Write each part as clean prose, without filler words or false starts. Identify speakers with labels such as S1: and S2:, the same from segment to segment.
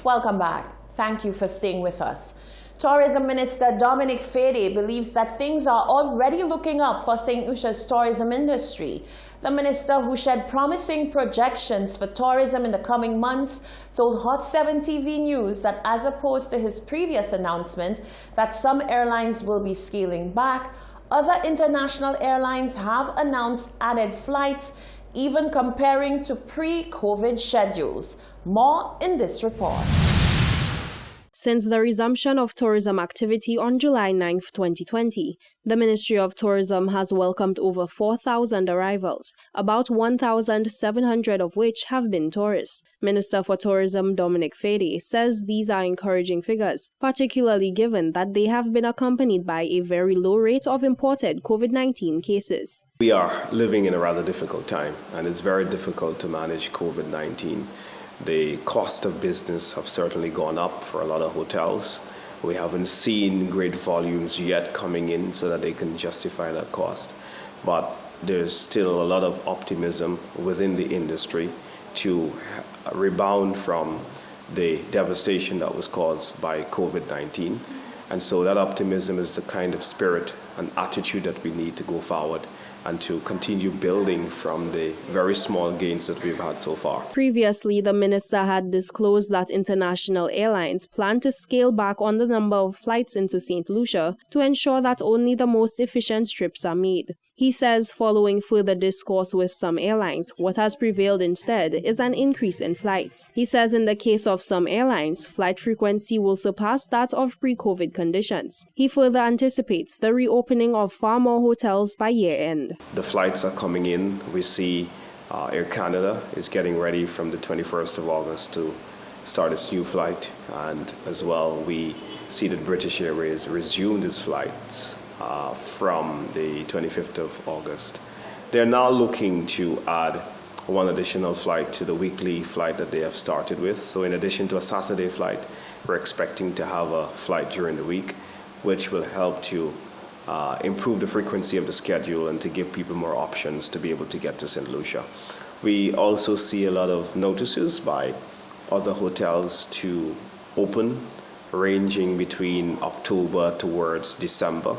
S1: Welcome back. Thank you for staying with us. Tourism Minister Dominic Fedee believes that things are already looking up for St. Lucia's tourism industry. The minister, who shared promising projections for tourism in the coming months, told Hot 7 TV News that as opposed to his previous announcement that some airlines will be scaling back, other international airlines have announced added flights, even comparing to pre-COVID schedules. More in this report.
S2: Since the resumption of tourism activity on July 9, 2020, the Ministry of Tourism has welcomed over 4,000 arrivals, about 1,700 of which have been tourists. Minister for Tourism Dominic Fedee says these are encouraging figures, particularly given that they have been accompanied by a very low rate of imported COVID-19 cases.
S3: We are living in a rather difficult time, and it's very difficult to manage COVID-19. The cost of business have certainly gone up for a lot of hotels. We haven't seen great volumes yet coming in so that they can justify that cost. But there's still a lot of optimism within the industry to rebound from the devastation that was caused by COVID-19. And so that optimism is the kind of spirit and attitude that we need to go forward and to continue building from the very small gains that we've had so far.
S2: Previously, the minister had disclosed that international airlines plan to scale back on the number of flights into St. Lucia to ensure that only the most efficient trips are made. He says following further discourse with some airlines, what has prevailed instead is an increase in flights. He says in the case of some airlines, flight frequency will surpass that of pre-COVID conditions. He further anticipates the reopening of far more hotels by year-end.
S3: The flights are coming in. We see Air Canada is getting ready from the 21st of August to start its new flight. And as well, we see that British Airways resumed its flights from the 25th of August. They're now looking to add one additional flight to the weekly flight that they have started with. So in addition to a Saturday flight, we're expecting to have a flight during the week, which will help to improve the frequency of the schedule and to give people more options to be able to get to St. Lucia. We also see a lot of notices by other hotels to open, ranging between October towards December.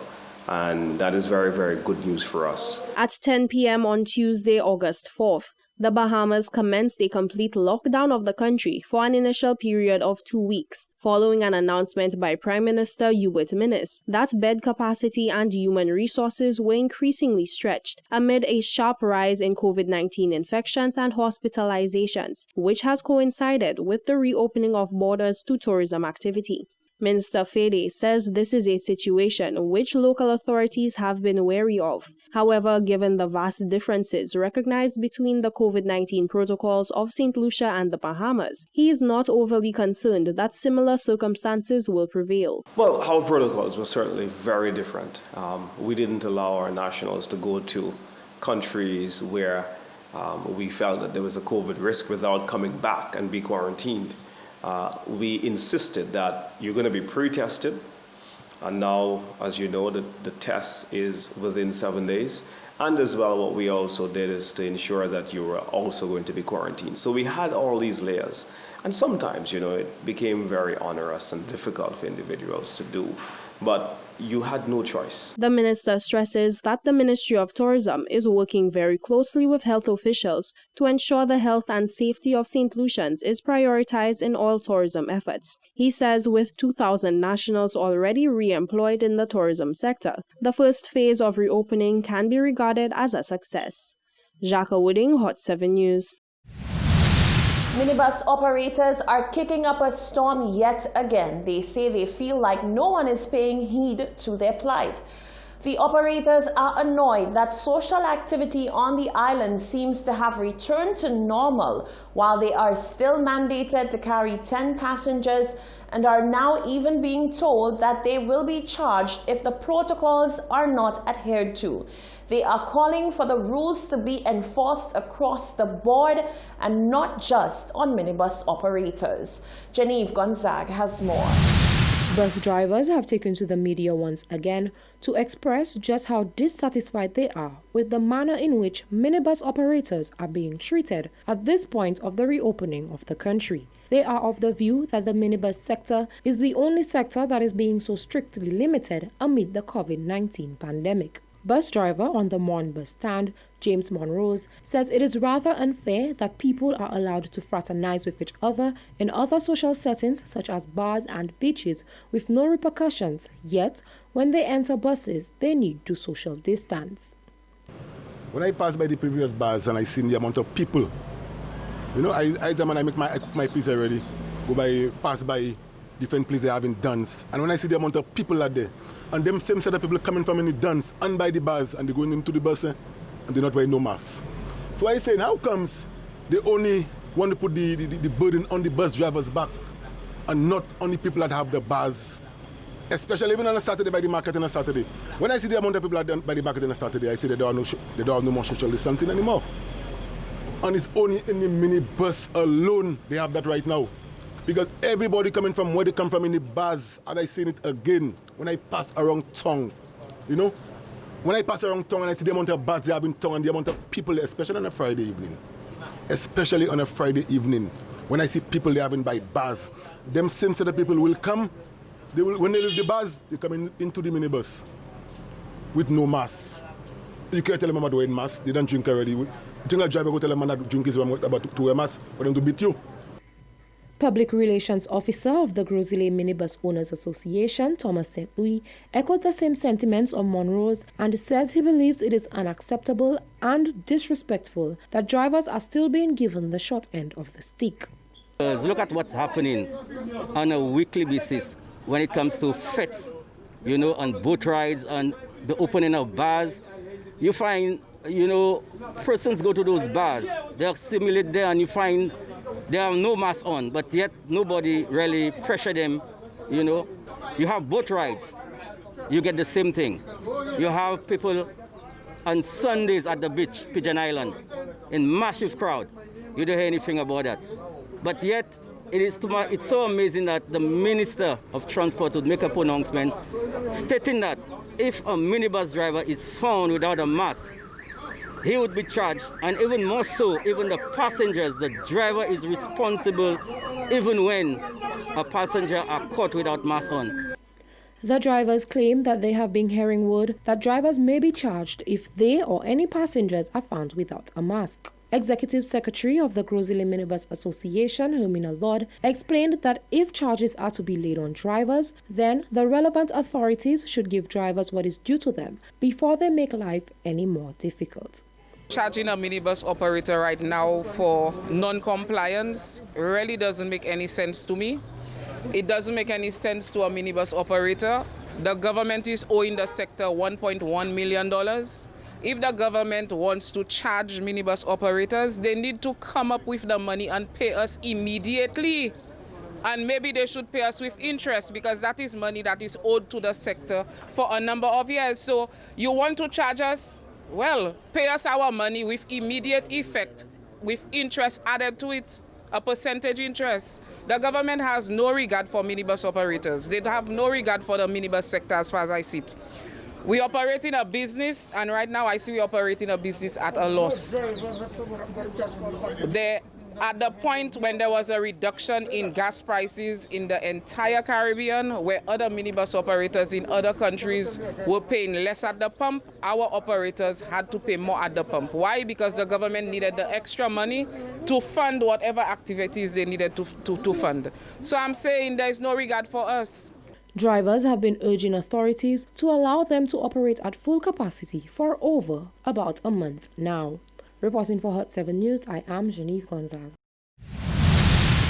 S3: And that is very, very good news for us.
S2: At 10 p.m. on Tuesday, August 4th, the Bahamas commenced a complete lockdown of the country for an initial period of 2 weeks, following an announcement by Prime Minister Hubert Minnis that bed capacity and human resources were increasingly stretched amid a sharp rise in COVID-19 infections and hospitalizations, which has coincided with the reopening of borders to tourism activity. Minister Fedee says this is a situation which local authorities have been wary of. However, given the vast differences recognized between the COVID-19 protocols of St. Lucia and the Bahamas, he is not overly concerned that similar circumstances will prevail.
S3: Well, our protocols were certainly very different. We didn't allow our nationals to go to countries where we felt that there was a COVID risk without coming back and be quarantined. We insisted that you're going to be pre-tested, and now, as you know, the test is within 7 days. And as well, what we also did is to ensure that you were also going to be quarantined. So we had all these layers. And sometimes, it became very onerous and difficult for individuals to do. But you had no choice.
S2: The minister stresses that the Ministry of Tourism is working very closely with health officials to ensure the health and safety of St. Lucians is prioritized in all tourism efforts. He says with 2,000 nationals already re-employed in the tourism sector, the first phase of reopening can be regarded as a success. Jacques Wooding, Hot 7 News.
S1: Minibus operators are kicking up a storm yet again. They say they feel like no one is paying heed to their plight. The operators are annoyed that social activity on the island seems to have returned to normal, while they are still mandated to carry 10 passengers and are now even being told that they will be charged if the protocols are not adhered to. They are calling for the rules to be enforced across the board and not just on minibus operators. Genevieve Gonzague has more.
S4: Bus drivers have taken to the media once again to express just how dissatisfied they are with the manner in which minibus operators are being treated at this point of the reopening of the country. They are of the view that the minibus sector is the only sector that is being so strictly limited amid the COVID-19 pandemic. Bus driver on the Mon bus stand, James Monrose, says it is rather unfair that people are allowed to fraternize with each other in other social settings such as bars and beaches with no repercussions, yet when they enter buses, they need to social distance.
S5: When I pass by the previous bars and I see the amount of people, you know, I cook my pizza already, pass by different places having dance, and when I see the amount of people are there, and them same set of people coming from any dance and by the bars and they're going into the bus and they're not wearing no mask. So I say, how comes they only want to put the burden on the bus drivers' back and not on the people that have the bars, especially even on a Saturday by the market on a Saturday. When I see the amount of people by the market on a Saturday, I say they don't have no more social distancing anymore. And it's only in the minibus alone they have that right now. Because everybody coming from where they come from in the bars, and I seen it again when I pass around town, you know? When I pass around town and I see the amount of bars they have in town and the amount of people, especially on a Friday evening. Especially on a Friday evening, when I see people they having by bars, them same set of people will come, when they leave the bars, they come into the minibus with no mask. You can't tell them about wearing mask, they don't drink already. You think a driver will tell a man that drink is about to wear mask for them to beat you?
S4: Public Relations Officer of the Gros Islet Minibus Owners Association, Thomas St. Louis, echoed the same sentiments of Monrose and says he believes it is unacceptable and disrespectful that drivers are still being given the short end of the stick.
S6: Look at what's happening on a weekly basis when it comes to fetes, you know, on boat rides, and the opening of bars. You find, you know, persons go to those bars, they assimilate there, and you find they have no mask on, but yet nobody really pressure them, you know. You have boat rides, you get the same thing. You have people on Sundays at the beach, Pigeon Island, in massive crowd. You don't hear anything about that. But yet, it's so amazing that the Minister of Transport would make a pronouncement stating that if a minibus driver is found without a mask, he would be charged, and even more so, even the passengers, the driver is responsible even when a passenger are caught without mask on.
S4: The drivers claim that they have been hearing word that drivers may be charged if they or any passengers are found without a mask. Executive Secretary of the Gros Islet Minibus Association, Hermina Lord, explained that if charges are to be laid on drivers, then the relevant authorities should give drivers what is due to them before they make life any more difficult.
S7: Charging a minibus operator right now for non-compliance really doesn't make any sense to me. It doesn't make any sense to a minibus operator. The government is owing the sector $1.1 million. If the government wants to charge minibus operators, they need to come up with the money and pay us immediately. And maybe they should pay us with interest, because that is money that is owed to the sector for a number of years. So you want to charge us? Well, pay us our money with immediate effect, with interest added to it, a percentage interest. The government has no regard for minibus operators. They have no regard for the minibus sector as far as I see it. We operate in a business, and right now I see we operate in a business at a loss. At the point when there was a reduction in gas prices in the entire Caribbean, where other minibus operators in other countries were paying less at the pump, our operators had to pay more at the pump. Why? Because the government needed the extra money to fund whatever activities they needed to fund. So I'm saying there is no regard for us.
S4: Drivers have been urging authorities to allow them to operate at full capacity for over about a month now. Reporting for Hot 7 News, I am Genevieve Gonzaga.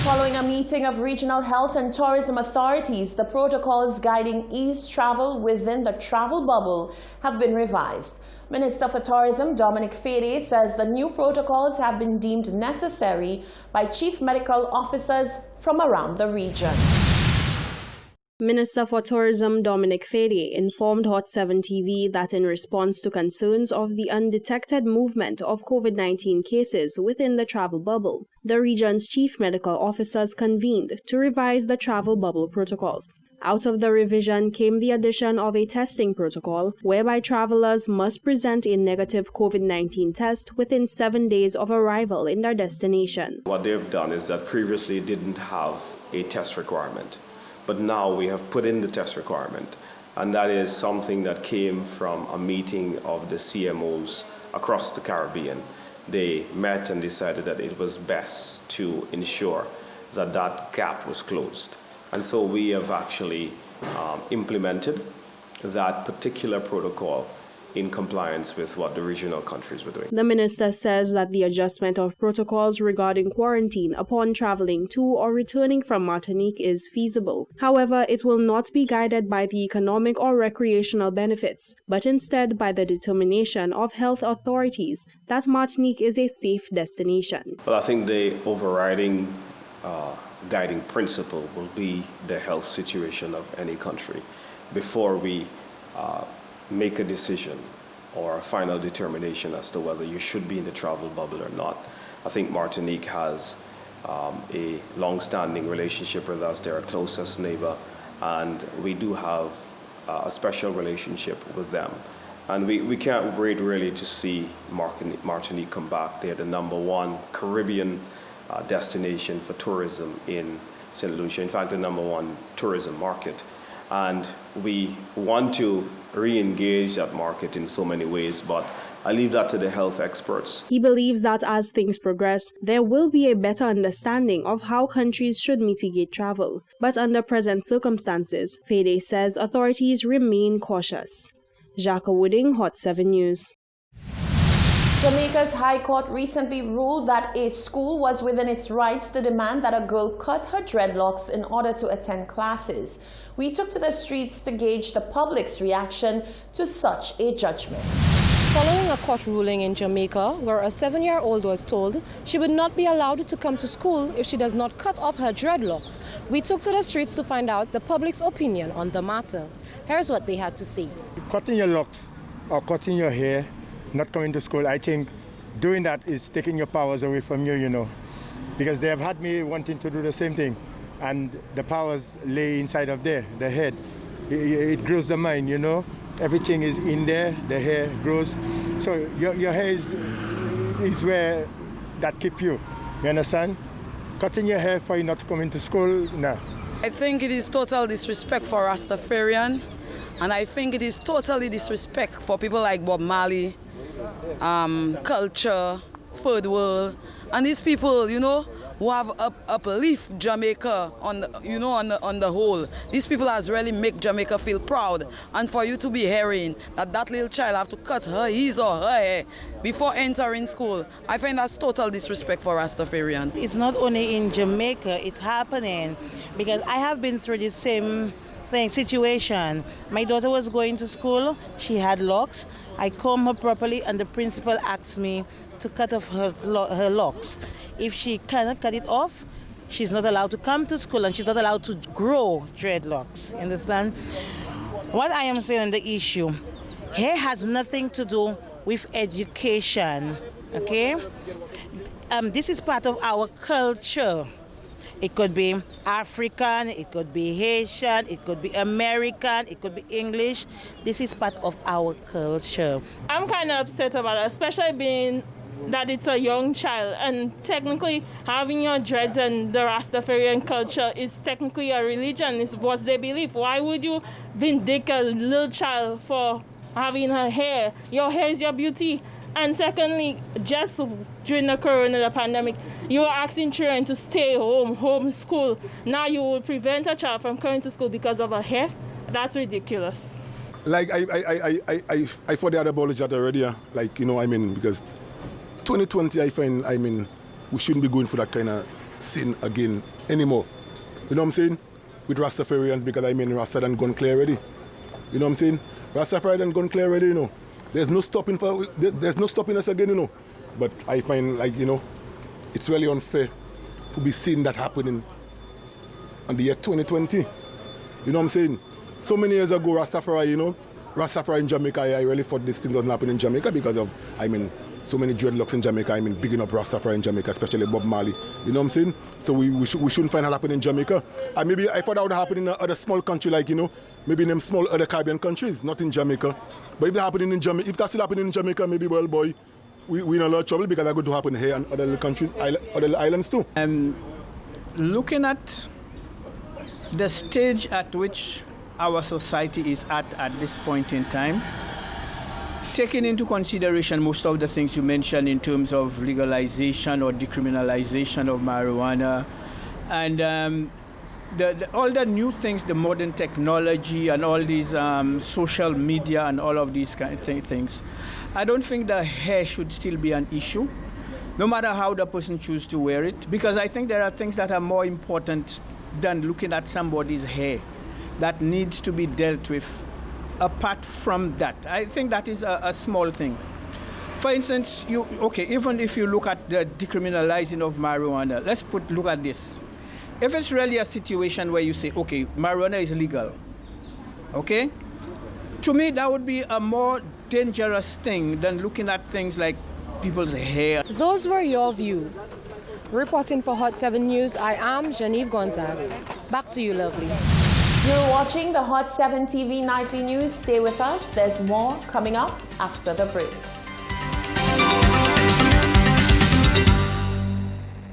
S1: Following a meeting of regional health and tourism authorities, the protocols guiding ease travel within the travel bubble have been revised. Minister for Tourism Dominic Fede says the new protocols have been deemed necessary by chief medical officers from around the region.
S2: Minister for Tourism Dominic Fede informed Hot 7 TV that in response to concerns of the undetected movement of COVID-19 cases within the travel bubble, the region's chief medical officers convened to revise the travel bubble protocols. Out of the revision came the addition of a testing protocol whereby travelers must present a negative COVID-19 test within 7 days of arrival in their destination.
S3: What they've done is that previously didn't have a test requirement, but now we have put in the test requirement, and that is something that came from a meeting of the CMOs across the Caribbean. They met and decided that it was best to ensure that that gap was closed. And so we have actually implemented that particular protocol in compliance with what the regional countries were doing.
S2: The minister says that the adjustment of protocols regarding quarantine upon traveling to or returning from Martinique is feasible. However, it will not be guided by the economic or recreational benefits, but instead by the determination of health authorities that Martinique is a safe destination.
S3: Well, I think the overriding guiding principle will be the health situation of any country before we make a decision or a final determination as to whether you should be in the travel bubble or not. I think Martinique has a long-standing relationship with us. They're our closest neighbor, and we do have a special relationship with them. And we can't wait really to see Martinique come back. They're the #1 Caribbean destination for tourism in St. Lucia. In fact, the #1 tourism market. And we want to re-engage that market in so many ways, but I leave that to the health experts.
S2: He believes that as things progress, there will be a better understanding of how countries should mitigate travel. But under present circumstances, Fede says authorities remain cautious. Jacques Wooding, Hot 7 News.
S1: Jamaica's High Court recently ruled that a school was within its rights to demand that a girl cut her dreadlocks in order to attend classes. We took to the streets to gauge the public's reaction to such a judgment.
S4: Following a court ruling in Jamaica where a 7-year-old was told she would not be allowed to come to school if she does not cut off her dreadlocks, we took to the streets to find out the public's opinion on the matter. Here's what they had to say.
S8: Cutting your locks or cutting your hair, not coming to school, I think doing that is taking your powers away from you, you know, because they have had me wanting to do the same thing, and the powers lay inside of there, the head. It grows the mind, you know. Everything is in there, the hair grows. So your hair is where that keep you understand? Cutting your hair for you not coming to school, no.
S9: I think it is total disrespect for Rastafarian, and I think it is totally disrespect for people like Bob Marley, culture, third world, and these people, you know, who have uplift Jamaica on the whole. These people has really make Jamaica feel proud, and for you to be hearing that little child have to cut his or her hair before entering school, I find that's total disrespect for Rastafarian.
S10: It's not only in Jamaica, it's happening because I have been through the same situation. My daughter was going to school, she had locks. I combed her properly and the principal asked me to cut off her locks. If she cannot cut it off, she's not allowed to come to school and she's not allowed to grow dreadlocks. Understand? What I am saying on the issue, hair has nothing to do with education, okay? This is part of our culture. It could be African, it could be Haitian, it could be American, it could be English. This is part of our culture.
S11: I'm kind of upset about it, especially being that it's a young child. And technically, having your dreads and the Rastafarian culture is technically a religion. It's what they believe. Why would you vindicate a little child for having her hair? Your hair is your beauty. And secondly, just during the corona pandemic, you were asking children to stay home, homeschool. Now you will prevent a child from coming to school because of her hair? That's ridiculous.
S5: Like, I thought they had abolished that already. Like, you know, I mean, because 2020, I mean, we shouldn't be going for that kind of sin again anymore. You know what I'm saying? With Rastafarians, because I mean, Rasta done gone clear already. You know what I'm saying? Rastafari done gone clear already, you know. There's no stopping us again, you know. But I find, like, you know, it's really unfair to be seeing that happening on the year 2020. You know what I'm saying? So many years ago, Rastafari, you know, Rastafari in Jamaica, I really thought this thing doesn't happen in Jamaica because of, I mean, so many dreadlocks in Jamaica. I mean, bigging up Rastafari in Jamaica, especially Bob Marley. You know what I'm saying? So we shouldn't find that happening in Jamaica. And maybe I thought that would happen in other small country, like, you know, maybe in them small other Caribbean countries, not in Jamaica. But if that's still happening in Jamaica, maybe, well, boy, we're in a lot of trouble, because that's going to happen here and other little countries, other islands too.
S12: Looking at the stage at which our society is at this point in time, taking into consideration most of the things you mentioned in terms of legalization or decriminalization of marijuana, and all the new things, the modern technology and all these social media and all of these kind of things, I don't think the hair should still be an issue, no matter how the person chooses to wear it, because I think there are things that are more important than looking at somebody's hair that needs to be dealt with. Apart from that, I think that is a small thing. For instance, even if you look at the decriminalizing of marijuana, let's look at this. If it's really a situation where you say, okay, marijuana is legal, okay? To me, that would be a more dangerous thing than looking at things like people's hair.
S4: Those were your views. Reporting for Hot 7 News, I am Genevieve Gonzaga. Back to you, lovely.
S1: You're watching the Hot 7 TV Nightly News. Stay with us. There's more coming up after the break.